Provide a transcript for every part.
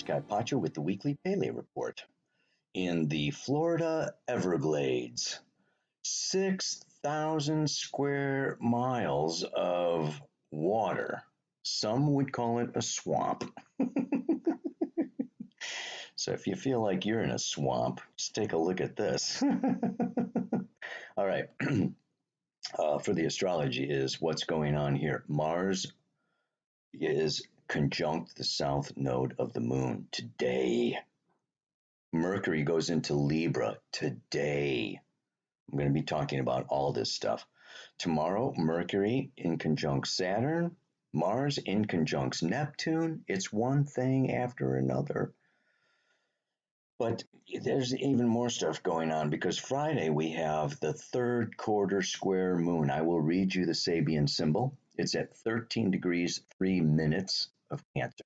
Scott Pacha with the weekly Pele report. In the Florida Everglades, 6,000 square miles of water. Some would call it a swamp. So if you feel like you're in a swamp, just take a look at this. All right. For the astrology is what's going on here. Mars is conjunct the south node of the moon today. Mercury goes into Libra today. I'm going to be talking about all this stuff. Tomorrow, Mercury in conjunct Saturn, Mars in conjunct Neptune. It's one thing after another. But there's even more stuff going on because Friday we have the third quarter square moon. I will read you the Sabian symbol. It's at 13 degrees 3 minutes of Cancer.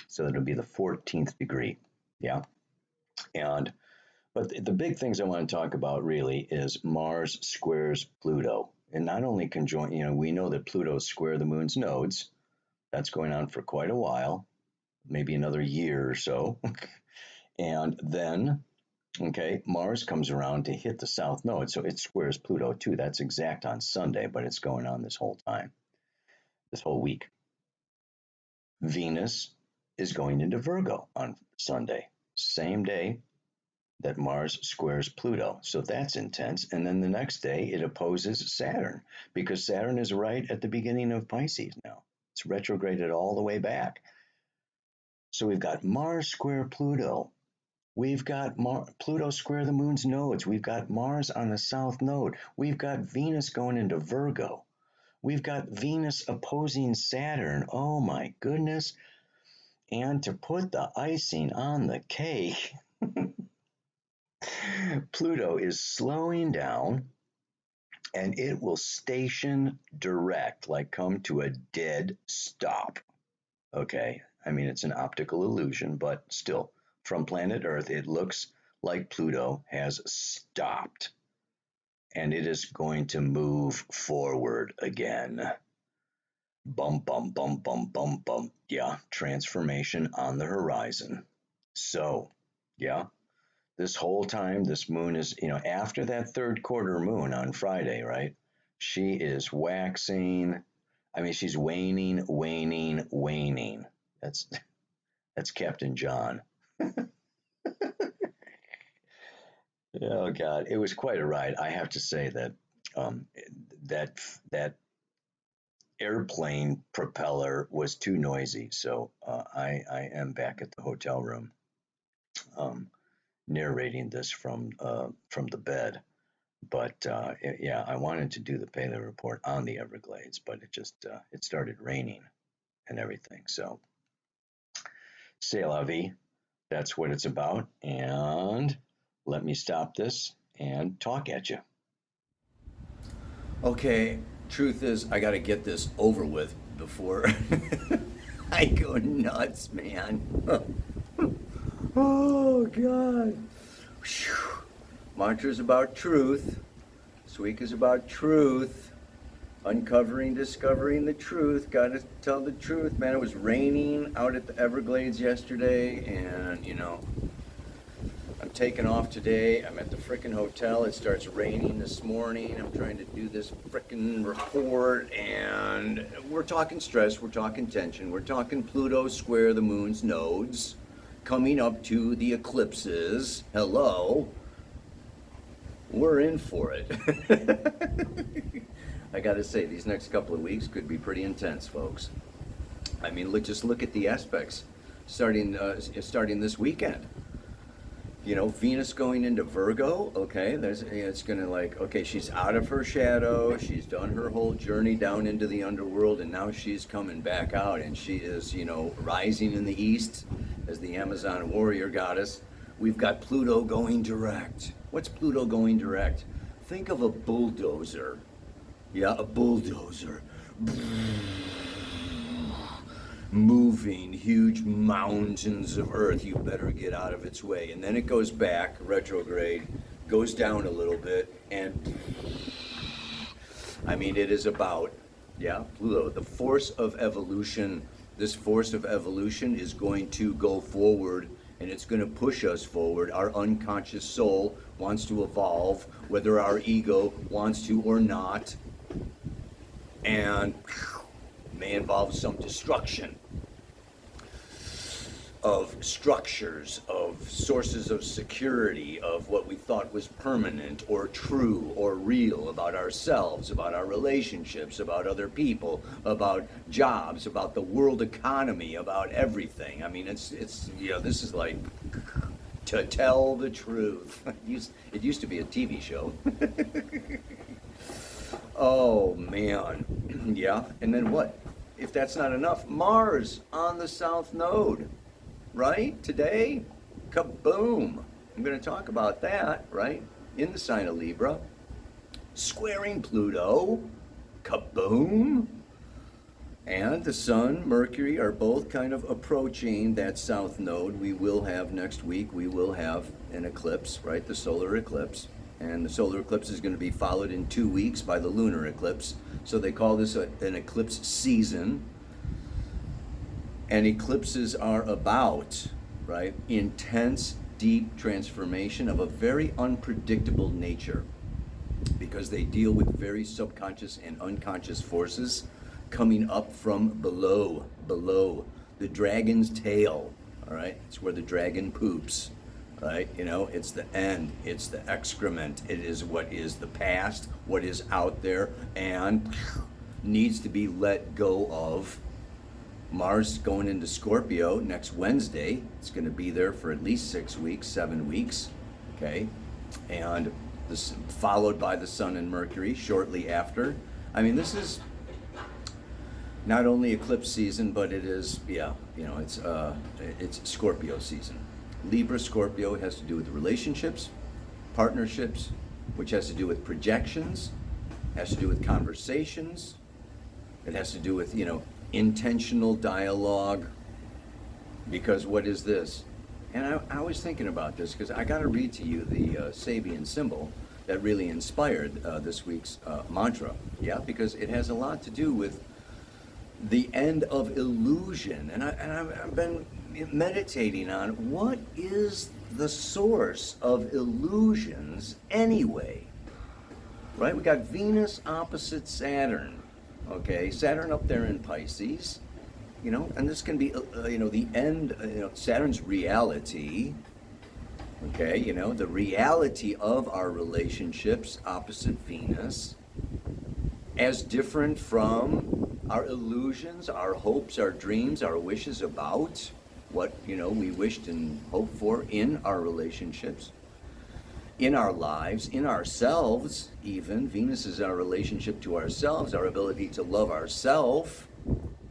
So it'll be the 14th degree. Yeah. But the big things I want to talk about really is Mars squares Pluto. And not only conjoint, we know that Pluto square the moon's nodes. That's going on for quite a while, maybe another year or so. And then, Mars comes around to hit the south node. So it squares Pluto too. That's exact on Sunday, but it's going on this whole time, this whole week. Venus is going into Virgo on Sunday, same day that Mars squares Pluto. So that's intense. And then the next day it opposes Saturn because Saturn is right at the beginning of Pisces now. It's retrograded all the way back. So we've got Mars square Pluto. We've got Pluto square the moon's nodes. We've got Mars on the south node. We've got Venus going into Virgo. We've got Venus opposing Saturn. Oh my goodness. And to put the icing on the cake, Pluto is slowing down and it will station direct, like come to a dead stop. Okay. I mean, it's an optical illusion, but still, from planet Earth, it looks like Pluto has stopped and it is going to move forward again. Bum, bum, bum, bum, bum, bum. Yeah, transformation on the horizon. So, yeah, this whole time, this moon is, after that third quarter moon on Friday, right? She is waxing. I mean, she's waning, waning, waning. That's Captain John. Oh God, it was quite a ride. I have to say that that airplane propeller was too noisy, so I am back at the hotel room, narrating this from the bed. But yeah, I wanted to do the Pele report on the Everglades, but it started raining and everything. So, c'est la vie. That's what it's about. And let me stop this and talk at you. Okay, truth is, I gotta get this over with before I go nuts, man. Oh, God. Whew. Mantra's about truth. This week is about truth. Uncovering, discovering the truth. Gotta tell the truth, man. It was raining out at the Everglades yesterday, and I'm taking off today. I'm at the frickin' hotel. It starts raining this morning. I'm trying to do this frickin' report, and we're talking stress, we're talking tension, we're talking Pluto square the moon's nodes, coming up to the eclipses. Hello. We're in for it. I gotta say, these next couple of weeks could be pretty intense, folks. I mean, just look at the aspects starting this weekend. Venus going into Virgo, okay, it's gonna okay, she's out of her shadow, she's done her whole journey down into the underworld, and now she's coming back out, and she is, rising in the east as the Amazon warrior goddess. We've got Pluto going direct. What's Pluto going direct? Think of a bulldozer. Yeah, a bulldozer. Moving huge mountains of earth. You better get out of its way. And then it goes back, retrograde, goes down a little bit, and I mean, it is about, Pluto, the force of evolution This force of evolution is going to go forward, and it's going to push us forward. Our unconscious soul wants to evolve, whether our ego wants to or not, and may involve some destruction of structures, of sources of security, of what we thought was permanent or true or real about ourselves, about our relationships, about other people, about jobs, about the world economy, about everything. I mean, it's this is like To Tell the Truth. It used to be a TV show. Oh man. Yeah, and then what? If that's not enough, Mars on the south node. Right? Today, kaboom. I'm going to talk about that, right? In the sign of Libra. Squaring Pluto, kaboom. And the Sun, Mercury are both kind of approaching that south node. We will have next week, we will have an eclipse, right? The solar eclipse. And the solar eclipse is going to be followed in 2 weeks by the lunar eclipse. So they call this an eclipse season. And eclipses are about, right, intense, deep transformation of a very unpredictable nature, because they deal with very subconscious and unconscious forces coming up from below the dragon's tail. All right, it's where the dragon poops, right? It's the end, it's the excrement, it is what is the past, what is out there, and needs to be let go of. Mars going into Scorpio next Wednesday. It's going to be there for at least 6 weeks, 7 weeks, okay? And this followed by the Sun and Mercury shortly after. I mean, this is not only eclipse season, but it is, it's Scorpio season. Libra, Scorpio has to do with relationships, partnerships, which has to do with projections, has to do with conversations. It has to do with, intentional dialogue, because what is this? And I was thinking about this because I got to read to you the Sabian symbol that really inspired this week's mantra. Yeah, because it has a lot to do with the end of illusion. And I've been meditating on what is the source of illusions anyway, right? We got Venus opposite Saturn. Okay, Saturn up there in Pisces, and this can be, the end, Saturn's reality, okay, the reality of our relationships opposite Venus, as different from our illusions, our hopes, our dreams, our wishes about what, we wished and hoped for in our relationships. In our lives, in ourselves, even. Venus is our relationship to ourselves, our ability to love ourselves.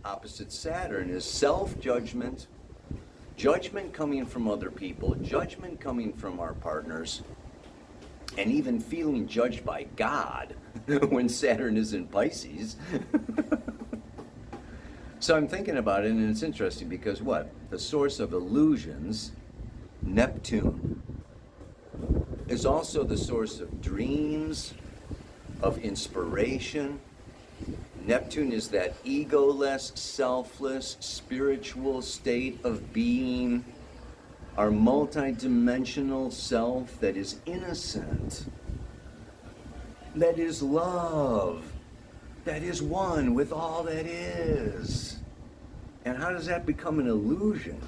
Opposite Saturn is self-judgment, judgment coming from other people, judgment coming from our partners, and even feeling judged by God when Saturn is in Pisces. So I'm thinking about it, and it's interesting because what? The source of illusions, Neptune, is also the source of dreams, of inspiration. Neptune is that egoless, selfless, spiritual state of being, our multidimensional self that is innocent, that is love, that is one with all that is. And how does that become an illusion?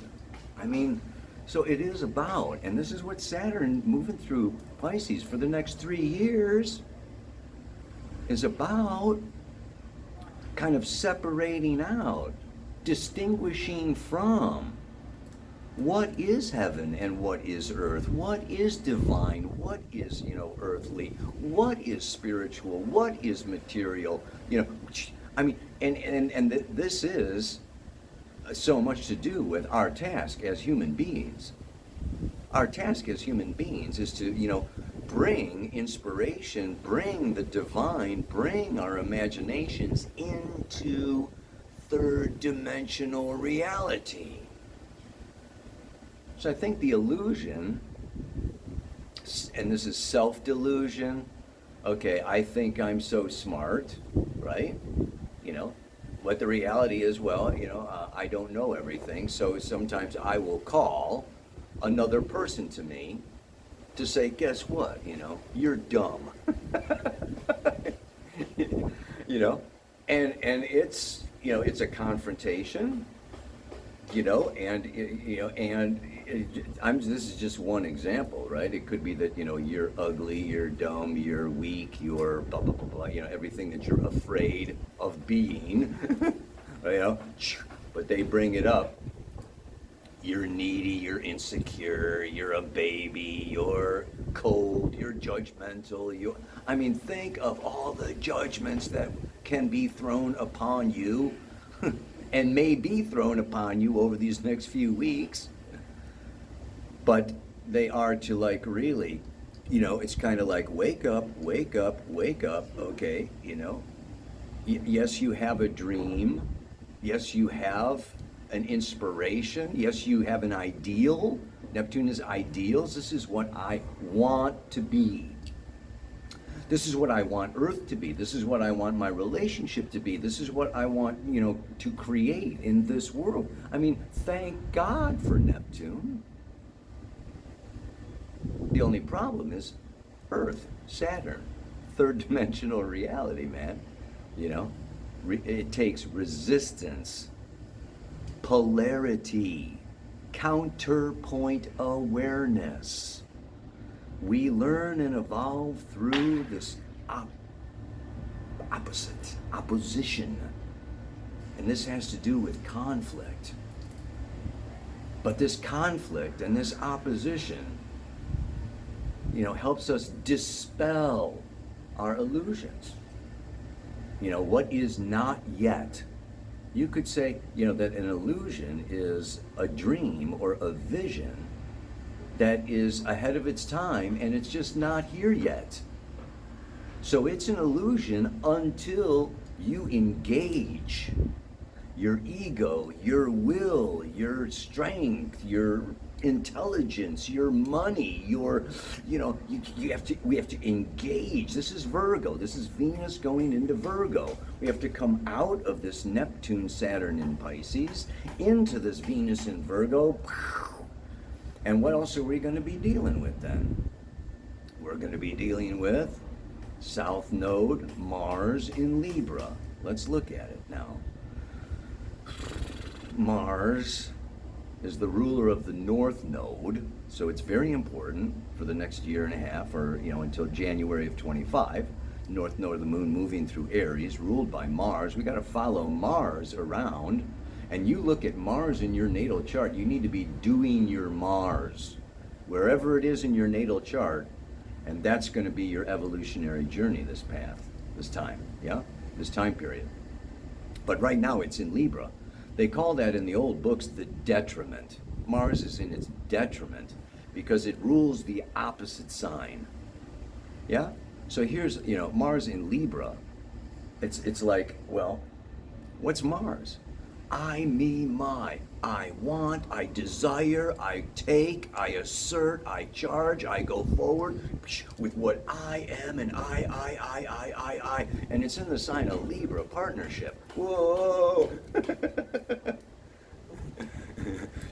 I mean, so it is about, and this is what Saturn moving through Pisces for the next 3 years is about, kind of separating out, distinguishing from what is heaven and what is earth, what is divine, what is, earthly, what is spiritual, what is material, I mean, and this is so much to do with our task as human beings. Our task as human beings is to, bring inspiration, bring the divine, bring our imaginations into third dimensional reality. So I think the illusion, and this is self-delusion, okay, I think I'm so smart, right? What the reality is, well, I don't know everything, so sometimes I will call another person to me to say, guess what, you're dumb. you know, and it's a confrontation, this is just one example, right? It could be that, you're ugly, you're dumb, you're weak, you're blah, blah, blah, blah, everything that you're afraid of being, you know, but they bring it up. You're needy, you're insecure, you're a baby, you're cold, you're judgmental, think of all the judgments that can be thrown upon you and may be thrown upon you over these next few weeks. But they are to really, it's kind of like wake up, wake up, wake up, okay, yes, you have a dream. Yes, you have an inspiration. Yes, you have an ideal. Neptune is ideals. This is what I want to be. This is what I want Earth to be. This is what I want my relationship to be. This is what I want, to create in this world. Thank God for Neptune. The only problem is Earth, Saturn, third dimensional reality, man. It takes resistance, polarity, counterpoint awareness. We learn and evolve through this opposition. And this has to do with conflict. But this conflict and this opposition, helps us dispel our illusions. What is not yet. You could say, that an illusion is a dream or a vision that is ahead of its time and it's just not here yet. So it's an illusion until you engage your ego, your will, your strength, your intelligence, your money, we have to engage. This is Virgo. This is Venus going into Virgo. We have to come out of this Neptune, Saturn in Pisces into this Venus in Virgo. And what else are we going to be dealing with then? We're going to be dealing with South Node, Mars in Libra. Let's look at it now. Mars is the ruler of the North Node, so it's very important for the next year and a half, or until January of 25. North Node of the Moon moving through Aries, ruled by Mars. We got to follow Mars around, and you look at Mars in your natal chart. You need to be doing your Mars wherever it is in your natal chart, and that's going to be your evolutionary journey. This time period. But right now it's in Libra. They call that in the old books the detriment. Mars is in its detriment because it rules the opposite sign. Yeah? So here's, Mars in Libra. It's like, well, what's Mars? I, me, my. I want, I desire, I take, I assert, I charge, I go forward with what I am, and I. And it's in the sign of Libra, partnership. Whoa!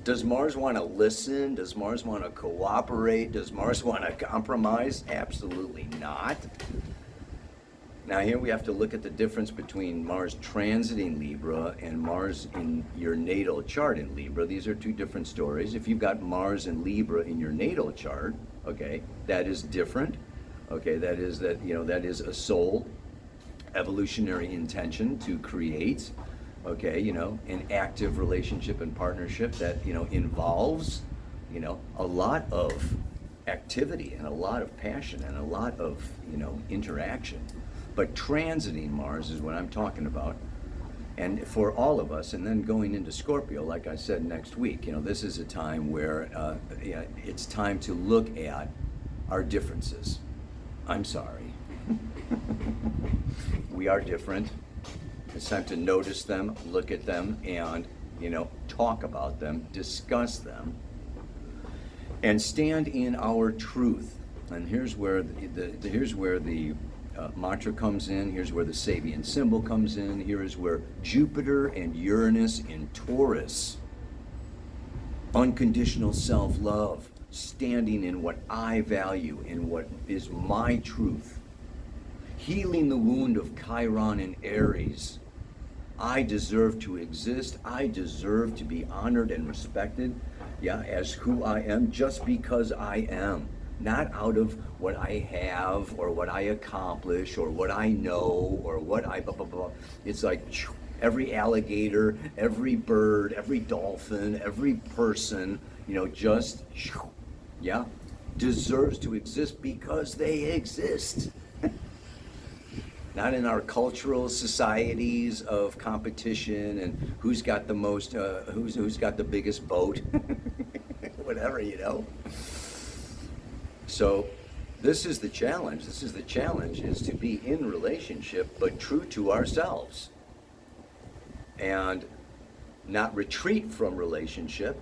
Does Mars want to listen? Does Mars want to cooperate? Does Mars want to compromise? Absolutely not. Now here we have to look at the difference between Mars transiting Libra and Mars in your natal chart in Libra. These are two different stories. If you've got Mars and Libra in your natal chart, okay, that is different. Okay, that is a soul evolutionary intention to create, okay, an active relationship and partnership that, involves, a lot of activity and a lot of passion and a lot of, interaction. But transiting Mars is what I'm talking about. And for all of us, and then going into Scorpio, like I said, next week, this is a time where it's time to look at our differences. I'm sorry. We are different. It's time to notice them, look at them, and, talk about them, discuss them, and stand in our truth. And here's where the mantra comes in. Here's where the Sabian symbol comes in. Here is where Jupiter and Uranus in Taurus. Unconditional self-love, standing in what I value, in what is my truth. Healing the wound of Chiron and Aries. I deserve to exist. I deserve to be honored and respected, as who I am, just because I am. Not out of what I have or what I accomplish or what I know or what I blah, blah, blah. It's like every alligator, every bird, every dolphin, every person, just, deserves to exist because they exist. Not in our cultural societies of competition and who's got the most, who's got the biggest boat, whatever, So this is the challenge. The challenge is to be in relationship, but true to ourselves. And not retreat from relationship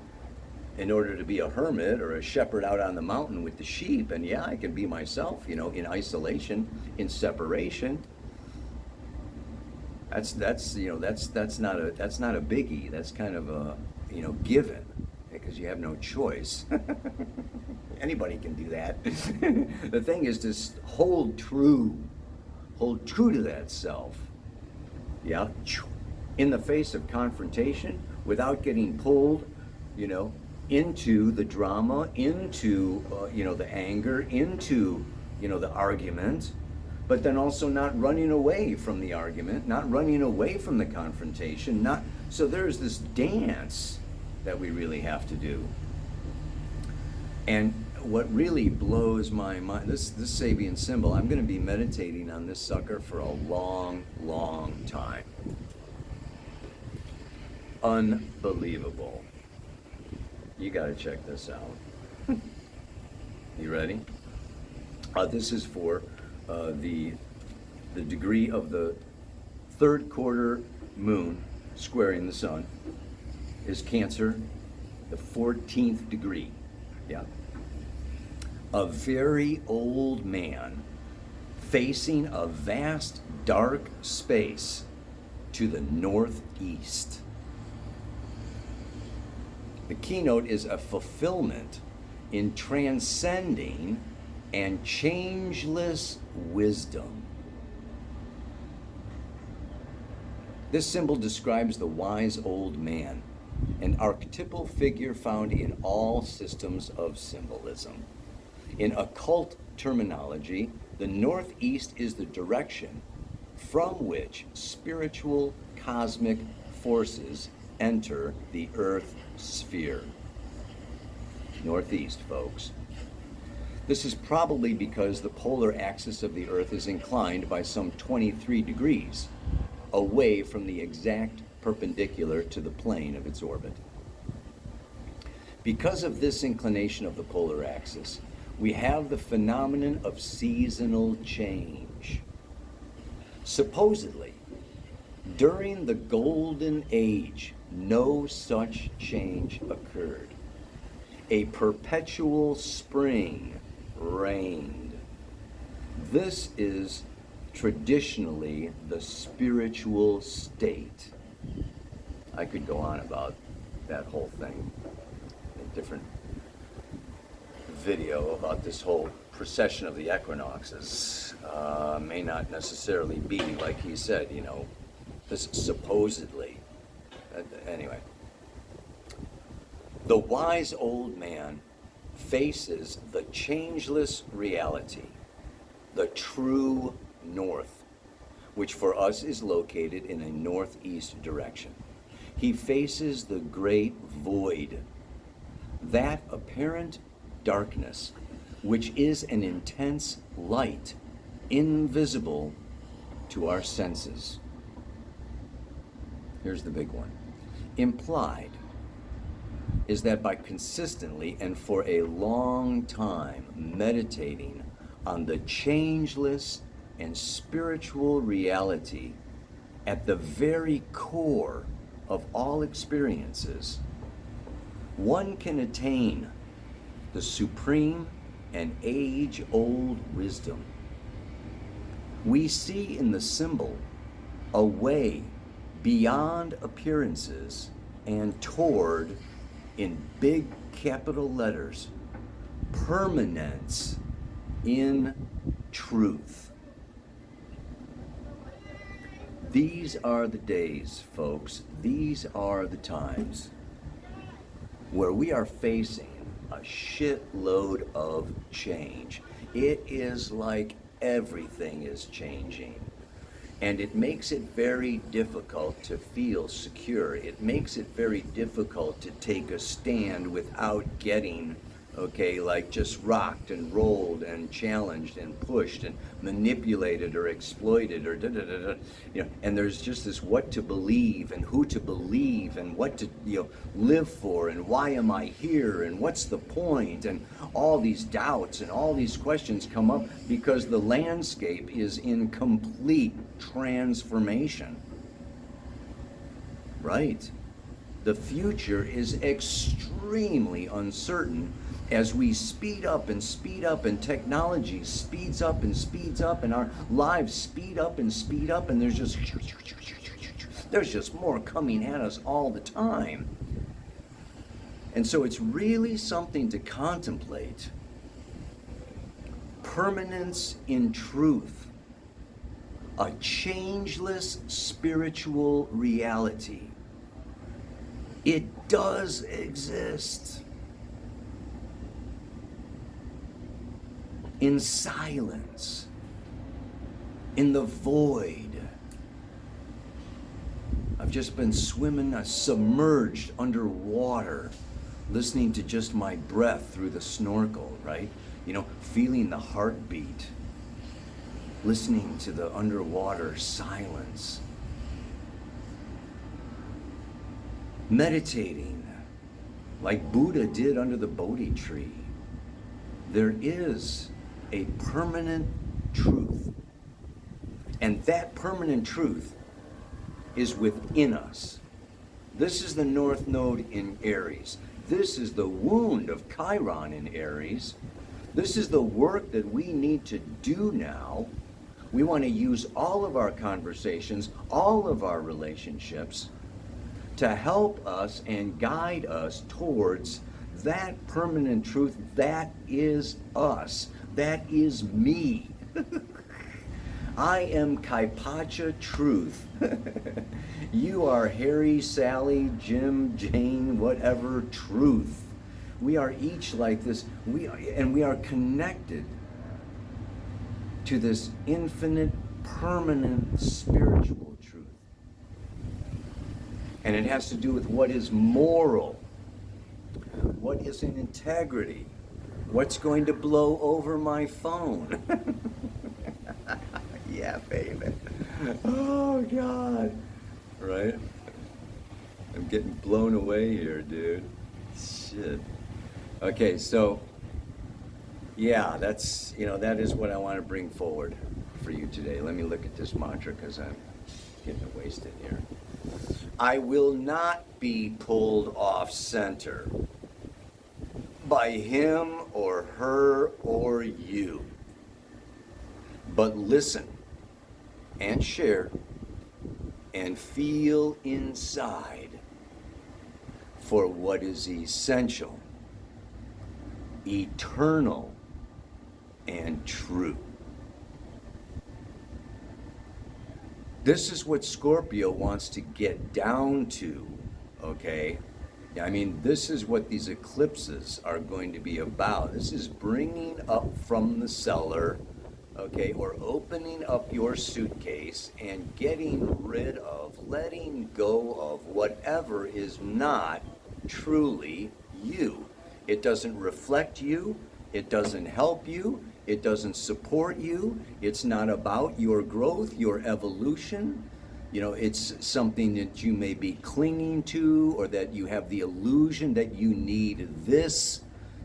in order to be a hermit or a shepherd out on the mountain with the sheep. And I can be myself, in isolation, in separation. That's not a biggie. That's kind of a given, because you have no choice. Anybody can do that. The thing is to hold true to that self. In the face of confrontation, without getting pulled, into the drama, into the anger, into the argument. But then also not running away from the argument, not running away from the confrontation, so there's this dance that we really have to do. And what really blows my mind, this Sabian symbol, I'm going to be meditating on this sucker for a long, long time. Unbelievable. You got to check this out. You ready? This is for the degree of the third quarter moon squaring the sun is Cancer, the 14th degree. A very old man facing a vast dark space to the northeast. The keynote is a fulfillment in transcending and changeless wisdom. This symbol describes the wise old man, an archetypal figure found in all systems of symbolism. In occult terminology, the northeast is the direction from which spiritual cosmic forces enter the Earth sphere. Northeast, folks. This is probably because the polar axis of the Earth is inclined by some 23 degrees away from the exact perpendicular to the plane of its orbit. Because of this inclination of the polar axis, we have the phenomenon of seasonal change. Supposedly, during the Golden Age, no such change occurred. A perpetual spring reigned. This is traditionally the spiritual state. I could go on about that whole thing. A different video about this whole precession of the equinoxes may not necessarily be like he said, this supposedly. Anyway, the wise old man faces the changeless reality, the true north, which for us is located in a northeast direction. He faces the great void, that apparent darkness, which is an intense light, invisible to our senses. Here's the big one. Implied is that by consistently and for a long time meditating on the changeless and spiritual reality at the very core of all experiences, one can attain the supreme and age-old wisdom. We see in the symbol a way beyond appearances and toward, in big capital letters, permanence in truth. These are the days, folks. These are the times where we are facing a shitload of change. It is like everything is changing. And it makes it very difficult to feel secure. It makes it very difficult to take a stand without getting, okay, like just rocked and rolled and challenged and pushed and manipulated or exploited or da da da da. You know, and there's just this what to believe and who to believe and what to, you know, live for and why am I here and what's the point, and all these doubts and all these questions come up because the landscape is in complete transformation. Right? The future is extremely uncertain as we speed up and technology speeds up and our lives speed up and there's just more coming at us all the time. And so it's really something to contemplate. Permanence in truth. A changeless spiritual reality. It does exist. In silence. In the void. I've just been swimming, submerged underwater, listening to just my breath through the snorkel, right? You know, feeling the heartbeat. Listening to the underwater silence. Meditating like Buddha did under the Bodhi tree. There is a permanent truth. And that permanent truth is within us. This is the North Node in Aries. This is the wound of Chiron in Aries. This is the work that we need to do now. We want to use all of our conversations, all of our relationships to help us and guide us towards that permanent truth. That is us. That is me. I am Kaipacha Truth. You are Harry, Sally, Jim, Jane, whatever Truth. We are each like this. We are connected to this infinite, permanent spiritual truth. And it has to do with what is moral, what is in integrity, what's going to blow over my phone. Yeah, baby. Oh, God. Right? I'm getting blown away here, dude. Shit. Okay, so, yeah, that's, that is what I want to bring forward for you today. Let me look at this mantra because I'm getting it wasted here. I will not be pulled off center by him or her or you, but listen and share and feel inside for what is essential, eternal, and true. This is what Scorpio wants to get down to, okay? I mean, this is what these eclipses are going to be about. This is bringing up from the cellar, okay, or opening up your suitcase and getting rid of, letting go of whatever is not truly you. It doesn't reflect you. It doesn't help you. It doesn't support you. It's not about your growth, your evolution. It's something that you may be clinging to, or that you have the illusion that you need this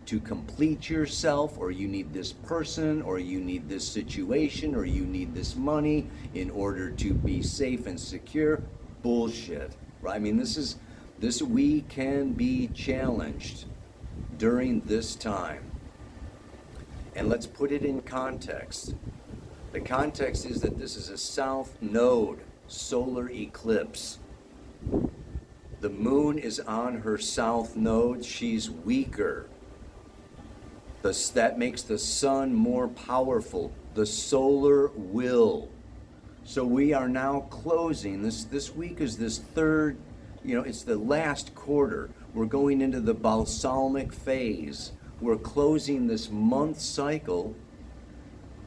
to complete yourself, or you need this person, or you need this situation, or you need this money in order to be safe and secure. Bullshit, right? I mean, we can be challenged during this time. And let's put it in context. The context is that this is a south node solar eclipse. The moon is on her south node. She's weaker. That makes the sun more powerful. The solar will. So we are now closing. This week is this third, it's the last quarter. We're going into the balsamic phase. We're closing this month cycle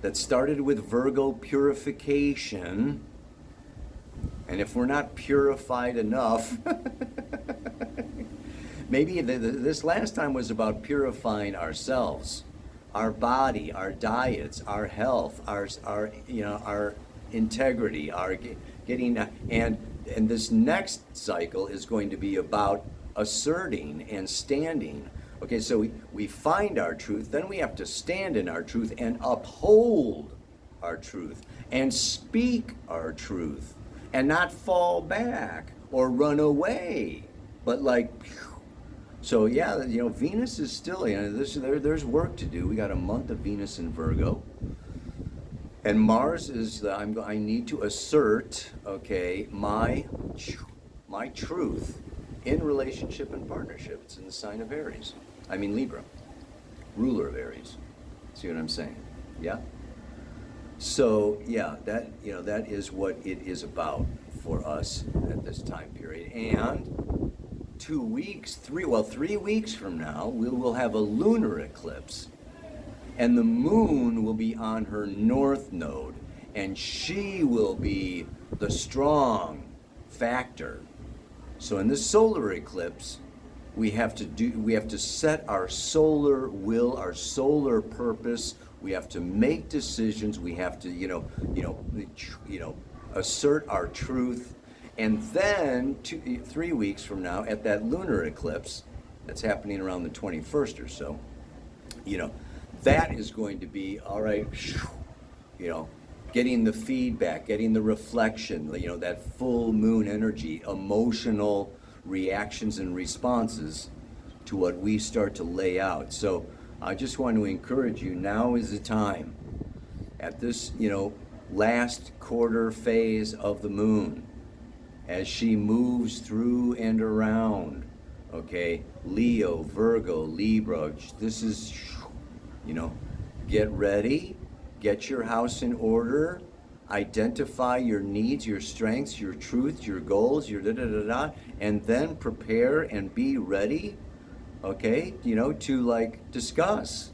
that started with Virgo purification. And if we're not purified enough, maybe this last time was about purifying ourselves, our body, our diets, our health, our integrity, our getting, and this next cycle is going to be about asserting and standing. Okay, so we find our truth, then we have to stand in our truth and uphold our truth and speak our truth and not fall back or run away, but so yeah, Venus is still, there's work to do. We got a month of Venus in Virgo. And Mars is, I need to assert, okay, my truth in relationship and partnership. It's in the sign of Aries. Libra, ruler of Aries. See what I'm saying? Yeah? So, yeah, that is what it is about for us at this time period. And 3 weeks from now, we will have a lunar eclipse. And the moon will be on her north node, and she will be the strong factor. So in this solar eclipse, we have to set our solar will, our solar purpose. We have to make decisions. We have to, assert our truth. And then 3 weeks from now, at that lunar eclipse, that's happening around the 21st or so, that is going to be, all right, getting the feedback, getting the reflection, that full moon energy, emotional reactions and responses to what we start to lay out. So I just want to encourage you, now is the time. At this, last quarter phase of the moon, as she moves through and around, okay, Leo, Virgo, Libra, this is, get ready, get your house in order, identify your needs, your strengths, your truth, your goals, your da-da-da-da, and then prepare and be ready, okay, to discuss,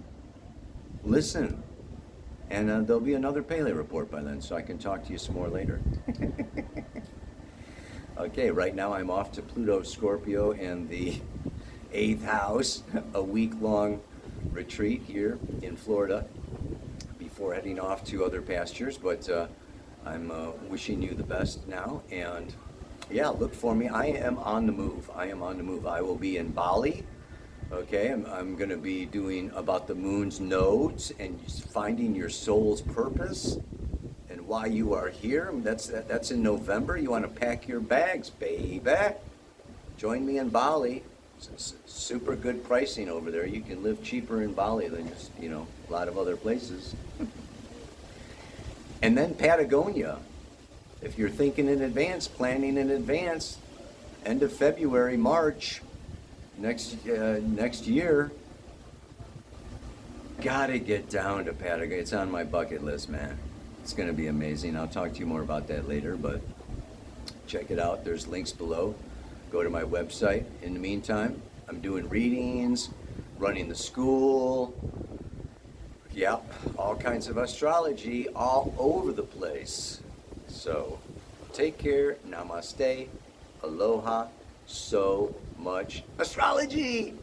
listen, and there'll be another Pele report by then, so I can talk to you some more later. Okay, right now I'm off to Pluto, Scorpio, and the 8th house, a week-long retreat here in Florida before heading off to other pastures, but I'm wishing you the best now, and yeah, look for me. I am on the move. I will be in Bali. Okay, I'm going to be doing about the moon's nodes and finding your soul's purpose and why you are here. That's in November. You want to pack your bags, baby. Join me in Bali. It's super good pricing over there. You can live cheaper in Bali than just, a lot of other places. And then Patagonia. If you're thinking in advance, planning in advance, end of February, March, next year, gotta get down to Patagonia. It's on my bucket list, man. It's gonna be amazing. I'll talk to you more about that later, but check it out. There's links below. Go to my website. In the meantime, I'm doing readings, running the school. Yep, all kinds of astrology all over the place. So take care, namaste, aloha, so much astrology.